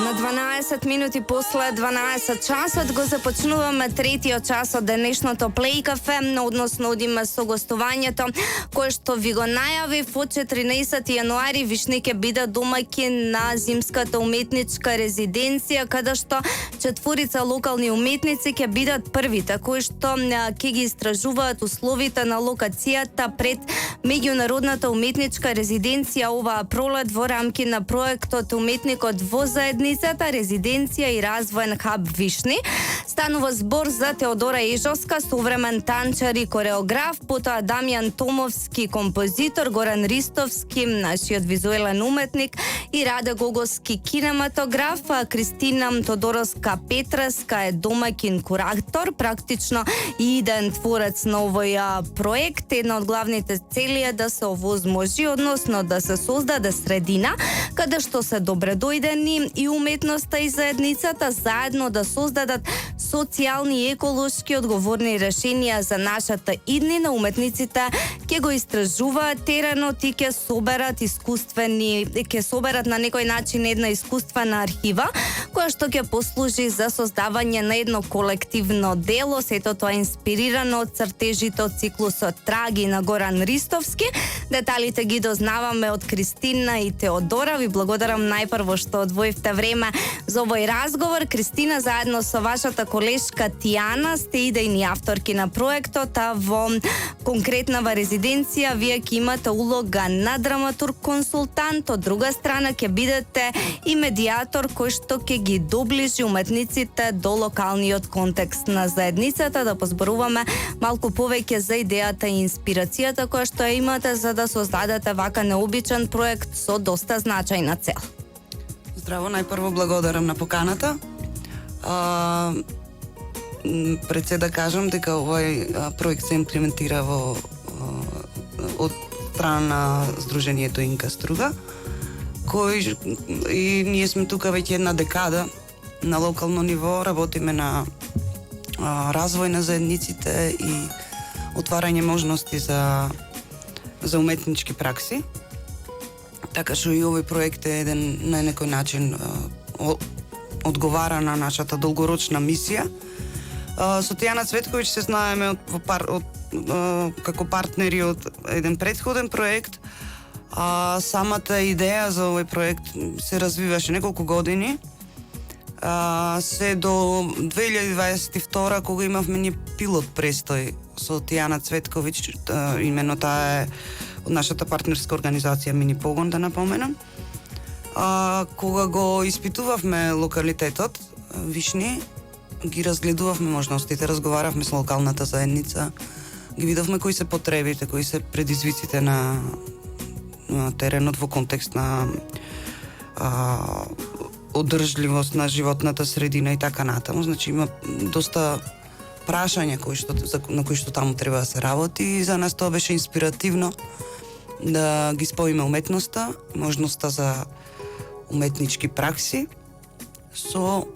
На 12 минути после 12 часот го започнуваме третиот час од денешното Плей кафе, односно одиме со гостувањето кое што ви го најавив. Од 14 јануари Вишни ќе биде домаќин на зимската уметничка резиденција, каде што четворица локални уметници ќе бидат првите кои што ќе ги истражуваат условите на локацијата пред меѓународната уметничка резиденција оваа пролет во рамки на проектот Уметникот во заедницата, резиденција и развоен хаб Вишни. Станува збор за Теодора Ежовска, современ танчар и кореограф, потоа Дамјан Томовски, композитор, Горан Ристовски, нашиот визуелен уметник и Раде Гогоски, кинематограф, Кристина Тодороска Петреска е домаќин куратор, практично и идеен творец на овој проект. Една од главните цели е да се овозможи, односно да се создаде средина каде што се добредојдени и уметноста и заедницата заедно да создадат социјални и еколошки одговорни решенија за нашата иднина. Уметниците ќе го истражуваат теренот и ќе соберат на некој начин една искуствена архива која што ќе послужи за создавање на едно колективно дело. Сето тоа инспирирано од цртежите од циклусот Траги на Горан Ристовски. Деталите ги дознаваме од Кристина и Теодора. Ви благодарам најпрво што одвоивте време за овој разговор. Кристина, заедно со вашата колешка Тијана сте идејни авторки на проектот, а во конкретнава резиденција вие ќе имате улога на драматург консултант, од друга страна ќе бидете и медиатор кој што ќе ги доближи уметниците до локалниот контекст на заедницата. Да позборуваме малку повеќе за идејата и инспирацијата која што ја имате за да создадете вака необичен проект со доста значајна цел. Здраво, најпрво благодарам на поканата. Пред се да кажам дека овој проект се имплементира од страна на Сдруженијето Инка Струга, и ние сме тука веќе една декада на локално ниво, работиме на развој на заедниците и отварање можности за уметнички пракси. Така што и овој проект е еден на некој начин одговара на нашата долгорочна мисија. Со Тијана Цветковиќ се знаеме како партнери од еден претходен проект. Самата идеја за овој проект се развиваше неколку години. Се до 2022 кога имавме ни пилот престој со Тијана Цветковиќ, именно таа е од нашата партнерска организација Мини Погон, да напоменам. Кога го испитувавме локалитетот Вишни, ги разгледувавме можностите, разговаравме со локалната заедница, ги видовме кои се потребите, кои се предизвиците на теренот во контекст на одржливост на животната средина и така натаму. Значи има доста прашања на кои што таму треба да се работи, и за нас тоа беше инспиративно да ги споиме уметноста, можноста за уметнички пракси со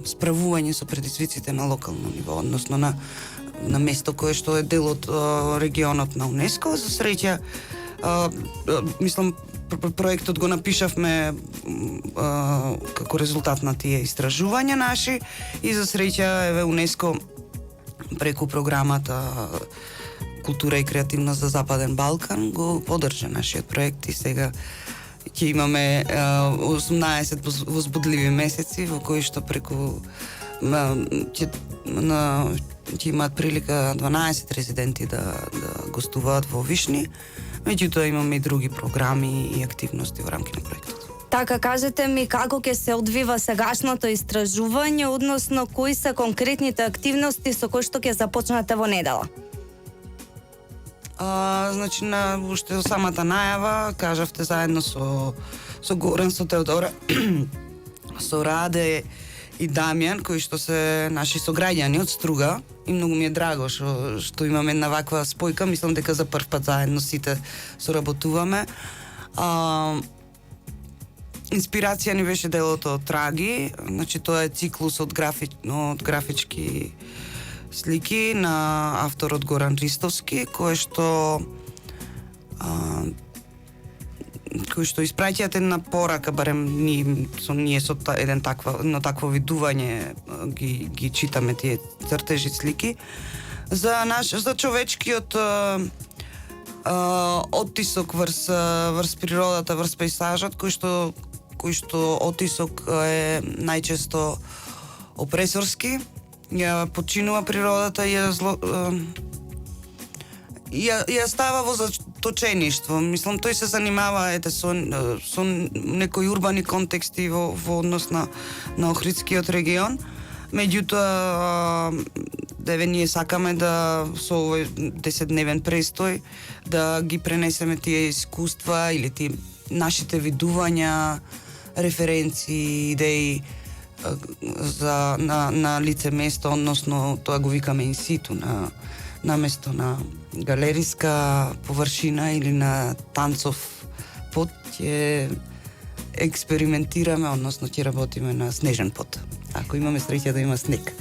справување со предизвиците на локално ниво, односно на место кое што е дел од регионот на УНЕСКО. За среќа, мислам, проектот го напишавме како резултат на тие истражувања наши, и за среќа еве УНЕСКО преку програмата Култура и креативност за Западен Балкан го поддржа нашиот проект, и сега ќе имаме 18 возбудливи месеци во кои што преку ќе имаат прилика 12 резиденти да гостуваат во Вишни. Меѓутоа имаме и други програми и активности во рамки на проектот. Така, кажете ми како ќе се одвива сегашното истражување, односно кои се конкретните активности со кои што ќе започнете во недела? Значи, уште самата најава, кажавте заедно со Горан, со Теодора, со Раде и Дамјан, кои што се наши сограѓани од Струга, и многу ми е драго што имаме една ваква спојка. Мислам дека за прв пат заедно сите соработуваме. Инспирација ни беше делото од Траги, значи тоа е циклус од графички слики на авторот Горан Ристовски, кој што кои што испраќаат една порака, барем ние со едно такво видување ги читаме тие цртежи, слики, за човечкиот оттисок врз природата, врз пејзажот, кој што оттисок е најчесто опресорски, ја починува природата и ја става во заточеништво. Мислам, тој се занимава со некои урбани контексти во однос на Охридскиот регион. Меѓутоа, ние сакаме да со овој 10-дневен престој да ги пренесеме тие искуства или тие нашите видувања, референции, идеи на лице место, односно тоа го викаме инситу, на место на галериска површина или на танцов пот, ќе експериментираме, односно ќе работиме на снежен пот. Ако имаме среќа да има снег.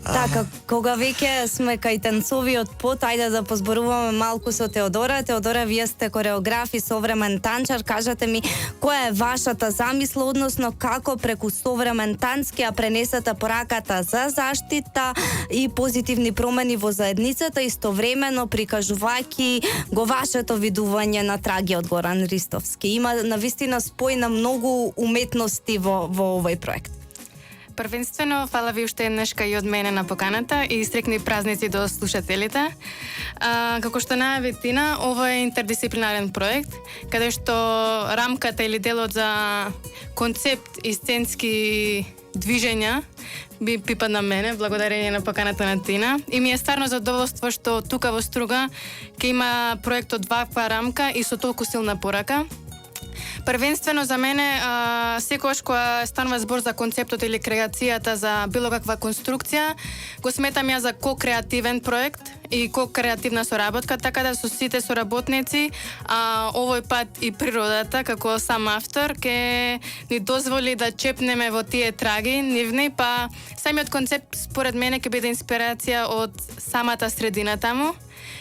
Така, кога веќе сме кај танцовиот пот, ајде да позборуваме малку со Теодора. Теодора, вие сте кореограф и современ танчар. Кажете ми, која е вашата замисла, односно како преку современ танц ќе ја пренесете пораката за заштита и позитивни промени во заедницата, истовремено прикажувајќи го вашето видување на трагиот Горан Ристовски. Има навистина спој на многу уметности во овој проект. Првенствено, фала ви уште еднашка и од мене на поканата и стрекни празници до слушателите. Како што најави Тина, ова е интердисциплинарен проект, каде што рамката или делот за концепт и сценски движења би припадна мене, благодарение на поканата на Тина. И ми е стварно задоволство што тука во Струга ќе има проект од ваква рамка и со толку силна порака. Првенствено за мене, секогаш кога станува збор за концептот или креацијата за било каква конструкција, го сметам ја за ко-креативен проект и ко-креативна соработка, така да со сите соработници, овој пат и природата, како сам автор, ќе ни дозволи да чепнеме во тие траги нивни, па самиот концепт според мене ќе биде инспирација од самата средина таму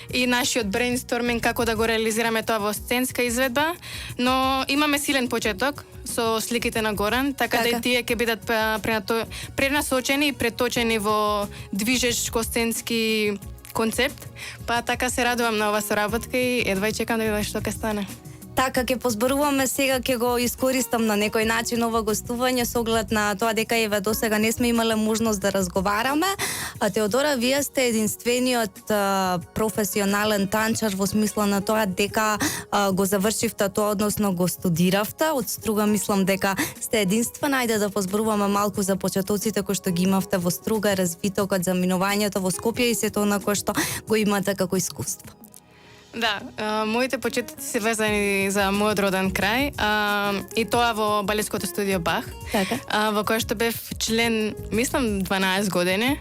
и нашиот брейнсторминг како да го реализираме тоа во сценска изведба, но имаме силен почеток со сликите на Горан, така да и тие ќе бидат пренасочени и преточени во движечко сценски концепт, па така се радувам на ова соработка и едва чекам да видам што ќе стане. Така, ќе позборуваме сега, ќе го искористам на некој начин ова гостување со оглед на тоа дека еве досега не сме имале можност да разговараме. Теодора, вие сте единствениот професионален танчар во смисла на тоа дека го завршивте тоа, односно го студиравте. Од Струга мислам дека сте единствена. Ајде да позборуваме малку за почетоците кои што ги имавте во Струга, развитокот, заминувањето во Скопје и сето на кое што го имате како искуство. Да, моите почетоци се везани за мојот роден крај и тоа во балетското студио Бах, во кое што бев член, мислам, 12 години.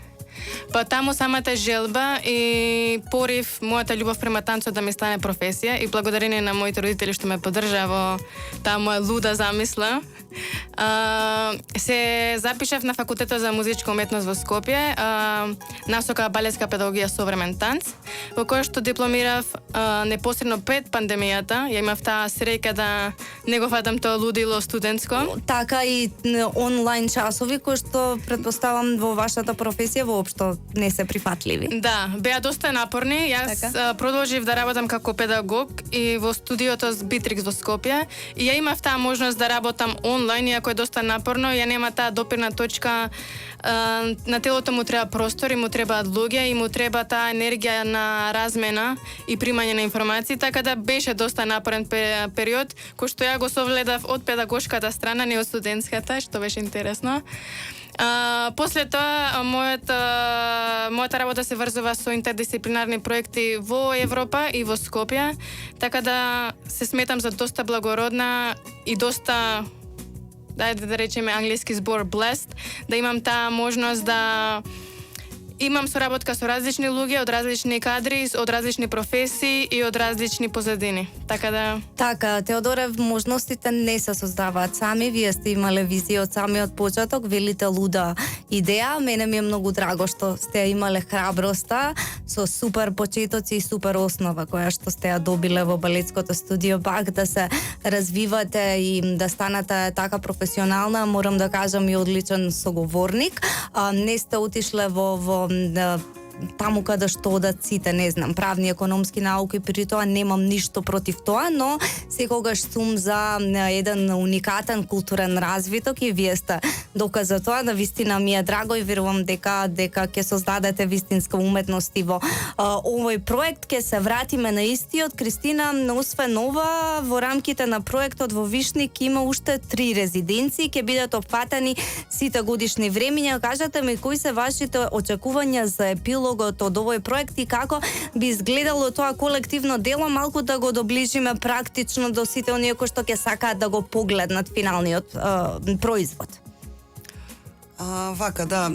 Па таму самата желба и порив мојата љубов према танцот да ми стане професија и благодарение на моите родители што ме поддржаа во таа моја луда замисла. Се запишав на факултетот за музичка уметност во Скопје, насока балетска педагогија современ танц, во кој што дипломирав непосредно пред пандемијата. Ја имав таа среќа да не го фатам тоа лудило студентско. Така и онлайн часови кои што претпоставам во вашата професија воопшто не се прифатливи. Да, беа доста напорни. Јас продолжив да работам како педагог и во студиото Битрикс во Скопје и ја имав таа можност да работам онлайн, иако е доста напорно, ја нема таа допирна точка. На телото му треба простор и му требаат луѓе и му треба таа енергија на размена и примање на информации, така да беше доста напорен период, кој што ја го совледав од педагошката страна, не од студентската, што беше интересно. После тоа, мојата работа се врзува со интердисциплинарни проекти во Европа и во Скопје, така да се сметам за доста благородна и доста, да речеме англиски збор blessed, да имам таа можност да Имам соработка со различни луѓе од различни кадри, од различни професии и од различни позадини. Така да... Така, Теодоре, можностите не се создаваат сами. Вие сте имале визија од самиот почеток, велите луда идеја. Мене ми е многу драго што сте имале храброста со супер почетоци и супер основа која што сте ја добиле во балетското студио, пак да се развивате и да станете така професионална, морам да кажам и одличен соговорник. Не сте отишле во таму каде што одат сите, не знам, правни, економски науки, при тоа немам ништо против тоа, но секогаш сум за еден уникатен културен развиток и вие сте доказ за тоа, да вистина ми е драго и верувам дека ќе создадете вистинска уметност и во овој проект. Ќе се вратиме на истиот. Кристина, освен ова, во рамките на проектот во Вишник има уште 3 резиденции, ќе бидат опфатени сите годишни времиња. Кажете ми кои се вашите очекувања за епилогот од овој проект и како би изгледало тоа колективно дело, малку да го доближиме практично до сите оние кои што ќе сакаат да го погледнат финалниот производ. Вака, да.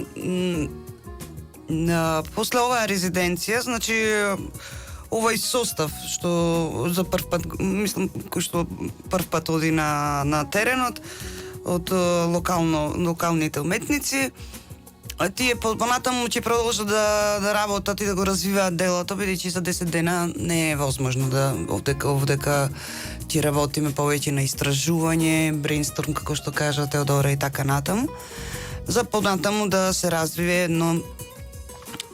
После оваа резиденција, значи овој состав што за прв пат, мислам, кој што прв пат оди на теренот од локалните уметници, тие понатаму ќе продолжат да работат и да го развиваат делото, бидејќи за 10 дена не е возможно да овдека ќе работиме повеќе на истражување, брейнсторм, како што кажа Теодора, и така натаму, за понатаму да се развие едно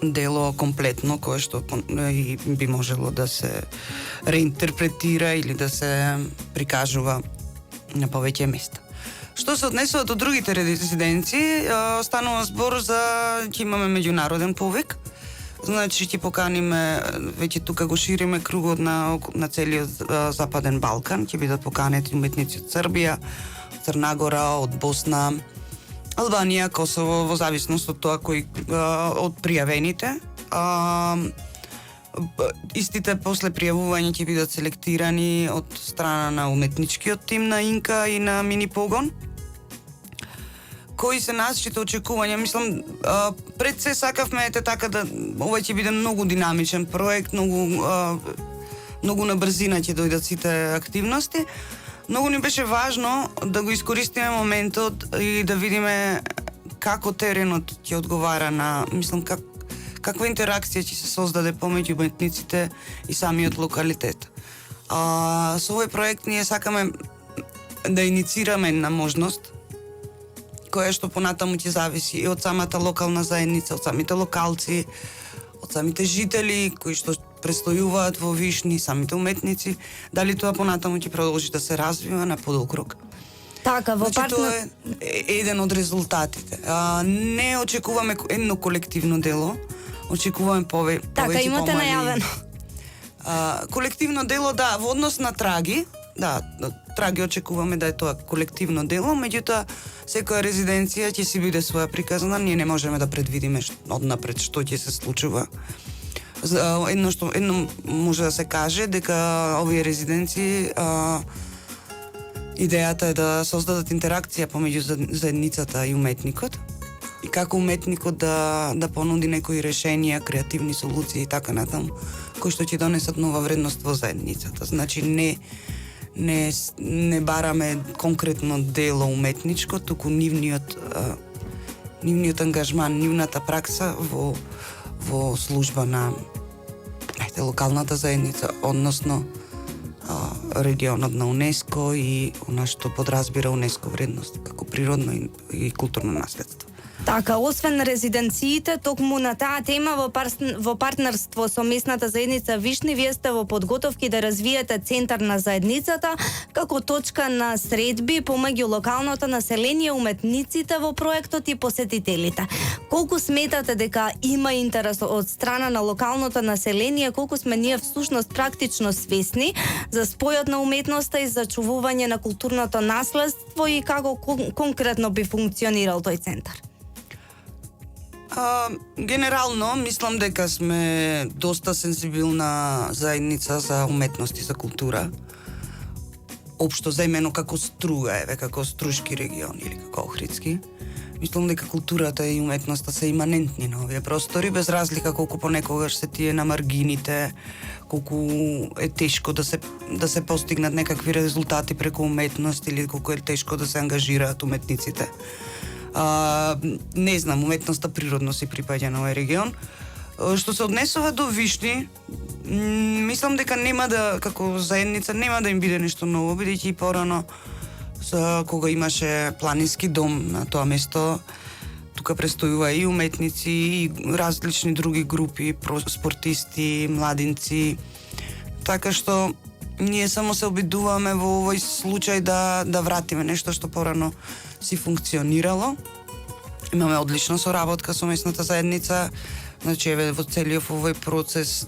дело комплетно, кое што и би можело да се реинтерпретира или да се прикажува на повеќе места. Што се однесува до другите резиденции, станува збор за ќе имаме меѓународен повик. Значи ќе поканиме, веќе тука го шириме кругот на целиот Западен Балкан, ќе бидат поканети уметници од Србија, Црна Гора, од Босна, Албанија, Косово, во зависност од тоа кои од пријавените. Истите после пријавување ќе бидат селектирани од страна на уметничкиот тим на Инка и на Мини Погон. Кои се нашите очекувања? Мислам, пред се сакавме така да ова ќе биде многу динамичен проект, многу на брзина ќе дојдат сите активности. Многу ни беше важно да го искористиме моментот и да видиме како теренот ќе одговара на, мислам, каква интеракција ќе се создаде помеѓу уметниците и самиот локалитет. Со овој проект ние сакаме да иницираме една можност која што понатаму ќе зависи и од самата локална заедница, од самите локалци, од самите жители кои што престојуваат во Вишни, самите уметници, дали тоа понатаму ќе продолжи да се развива на подолг рок. Така, во Значи, тоа е еден од резултатите. Не очекуваме едно колективно дело, очекуваме повеќе. Така, имате најавено. Колективно дело, да, во однос на Траги, да, Траги очекуваме да е тоа колективно дело, меѓутоа секоја резиденција ќе си биде своја приказна, ние не можеме да предвидиме однапред што ќе се случува. Едно може да се каже дека овие резиденции идејата е да создадат интеракција помеѓу заедницата и уметникот и како уметникот да понуди некои решенија, креативни солуции и така натаму, кои што ќе донесат нова вредност во заедницата. Значи не бараме конкретно дело уметничко, туку нивниот ангажман, нивната пракса во служба на локалната заедница, односно регионот на УНЕСКО и она што подразбира УНЕСКО вредност како природно и културно наследство. Така, освен резиденциите, токму на таа тема во партнерство со местната заедница Вишни, вие сте во подготовки да развиете центар на заедницата како точка на средби помеѓу локалното население, уметниците во проектот и посетителите. Колку сметате дека има интерес од страна на локалното население, колку сме ние всушност практично свесни за спојот на уметноста и зачувување на културното наследство и како конкретно би функционирал тој центар? Генерално, мислам дека сме доста сензибилна заедница за уметност и за култура. Општо земено како Струга, како Струшки регион или како Охридски. Мислам дека културата и уметноста се иманентни на овие простори, без разлика колку понекогаш се тие на маргините, колку е тешко да се постигнат некакви резултати преку уметност или колку е тешко да се ангажираат уметниците. Не знам, уметноста природно си припаѓа на овој регион. Што се однесува до Вишни, мислам дека нема да, како заедница, нема да им биде нешто ново, бидејќи и порано кога имаше планински дом на тоа место, тука престојува и уметници, и различни други групи, спортисти, младинци. Така што ние само се обидуваме во овој случај да вратиме нешто што порано си функционирало. Имаме одлична соработка со местната заедница. Значи, еве, во целиот овој процес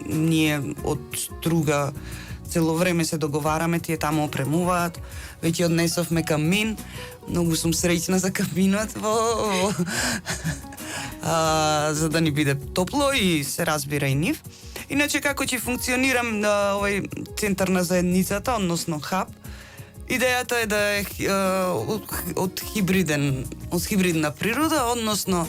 ние од Струга цело време се договараме, тие таму опремуваат. Веќе однесовме камин. Многу сум среќна за каминот за да ни биде топло и се разбира и нив. Иначе како ќе функционирам овој центар на заедницата, односно хаб, идејата е да е од хибридна природа, односно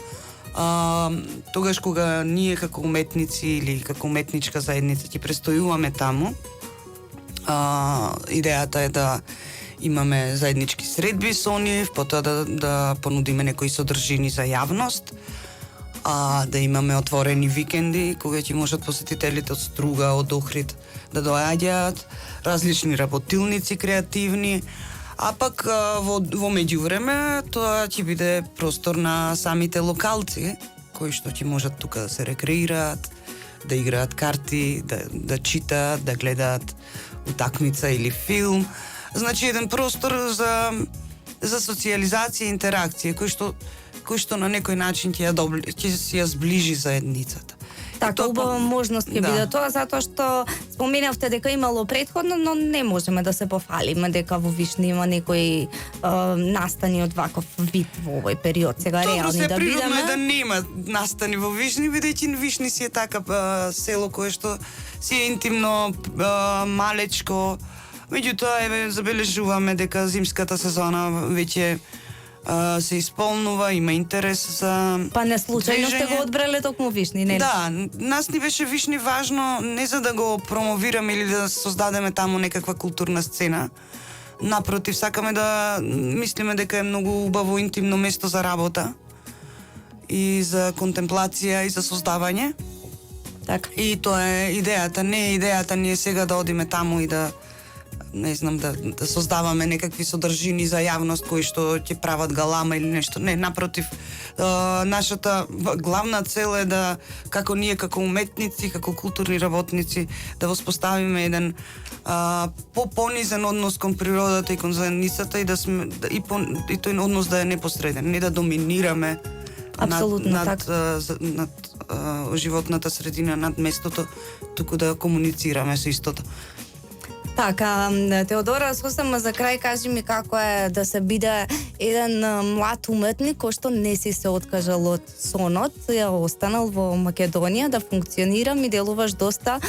тогаш кога ние како уметници или како уметничка заедница ќе престојуваме таму, идејата е да имаме заеднички средби со нив, потоа да понудиме некои содржини за јавност, да имаме отворени викенди кога ќе можат посетителите од Струга, од Охрид да доаѓаат, различни работилници креативни, а пак во меѓувреме тоа ќе биде простор на самите локалци кои што ќе можат тука да се рекреираат, да играат карти, да читаат, да гледаат утакмица или филм. Значи еден простор за социализација и интеракција кој што на некој начин ќе си ја сближи заедницата. Така, убава можност ќе биде тоа, затоа што споменавте дека имало претходно, но не можеме да се пофалиме дека во Вишни има некои настани од ваков вид во овој период. Сега реални да бидеме. Природно е да нема настани во Вишни, бидејќи Вишни си е така село кое што си е интимно, малечко. Меѓутоа, еве, забележуваме дека зимската сезона веќе се исполнува, има интерес за Па не случајно сте го одбрале токму Вишни, не? Да, нас ни беше Вишни важно не за да го промовираме или да создадеме таму некаква културна сцена. Напротив, сакаме да мислиме дека е многу убаво интимно место за работа и за контемплација и за создавање. Така. И тоа е идејата. Не е идејата ние сега да одиме таму и да не знам, да создаваме некакви содржини за јавност кои што ќе прават галама или нешто. Не, напротив, нашата главна цел е да, како ние, како уметници, како културни работници, да воспоставиме еден понизен однос кон природата и кон заедницата и и тој однос да е непосреден, не да доминираме над животната средина, над местото, туку да комуницираме со истото. Така, Теодора, сосема за крај, кажи ми како е да се биде еден млад уметник кој што не си се откажал од сонот, ја останал во Македонија да функционира, ми делуваш доста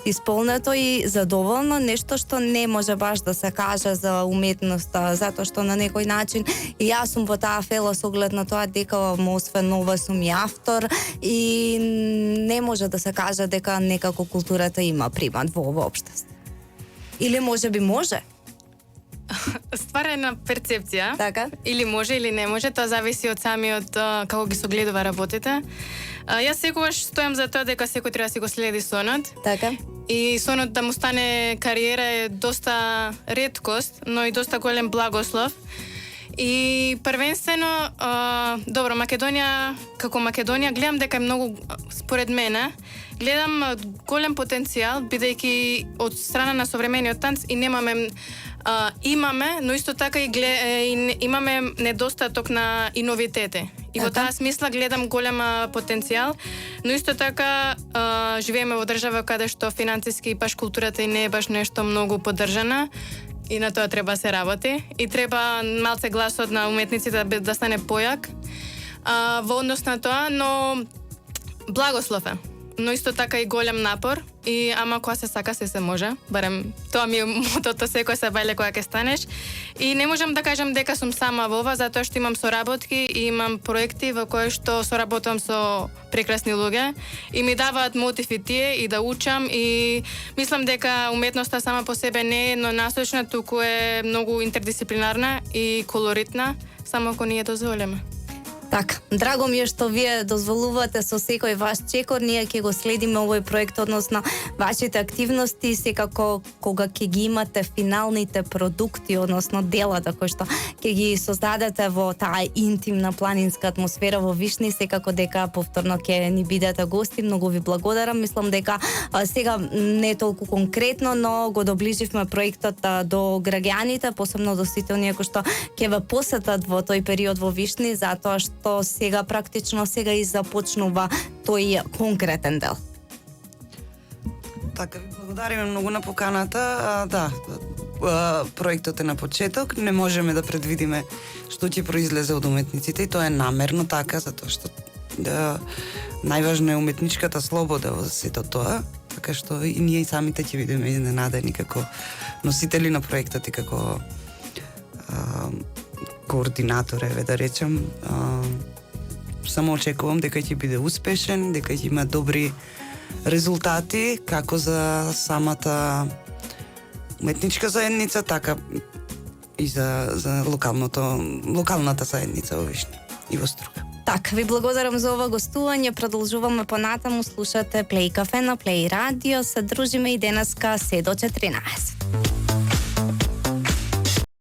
исполнето и задоволно, нешто што не може баш да се каже за уметноста, затоа што на некој начин и јас сум во таа фела со оглед на тоа дека освен ова сум и автор и не може да се каже дека некако културата има примат во ова општество. Или може би може? Ствар е на перцепција. Така. Или може, или не може. Тоа зависи од самиот како ги согледува работите. Јас секогаш стојам за тоа дека секој треба да си го следи сонот. Така. И сонот да му стане кариера е доста реткост, но и доста голем благослов. И првенствено, добро, Македонија, како Македонија, гледам дека е многу, според мене, гледам голем потенцијал, бидејќи од страна на современиот танц и имаме, но исто така и имаме недостаток на иновитети. И во таа смисла гледам голем потенцијал, но исто така живееме во држава каде што финансиски баш културата и не е баш нешто многу поддржана. И на тоа треба се работи. И треба малце гласот на уметниците да стане појак во однос на тоа, но благослов е. Но исто така и голем напор. ама кога се сака се може. Барем тоа ми е мотото, секој се бајле кога ќе станеш. И не можам да кажам дека сум сама во ова, затоа што имам соработки и имам проекти во кои што соработам со прекрасни луѓе и ми даваат мотив и тие и да учам и мислам дека уметноста сама по себе не е еднонасочна, туку е многу интердисциплинарна и колоритна, само ако ние дозволиме. Така, драго ми е што вие дозволувате со секој ваш чекор, ние ќе го следиме овој проект, односно вашите активности, секако кога ќе ги имате финалните продукти, односно делата кои што ќе ги создадете во таа интимна планинска атмосфера во Вишни, секако дека повторно ќе ни бидете гости. Многу ви благодарам. Мислам дека сега не толку конкретно, но го доближивме проектот до граѓаните, посебно до сите оние кои што ќе ве посетат во тој период во Вишни, затоа што сега практично сега и започнува тој конкретен дел. Така, ви благодариме многу на поканата. Проектот е на почеток, не можеме да предвидиме што ќе произлезе од уметниците и тоа е намерно така, затоа што најважно е уметничката слобода во сето тоа, така што и ние самите ќе бидеме изненадени како носители на проектот и како координатор, еве да речем. Само очекувам дека ќе биде успешен, дека ќе има добри резултати како за самата уметничка заедница, така и за локалната заедница во Вишни и во Струга. Така, ви благодарам за ова гостување. Продолжуваме понатаму, слушате Плей Кафе на Плей Радио. Се дружиме и денеска се до 14.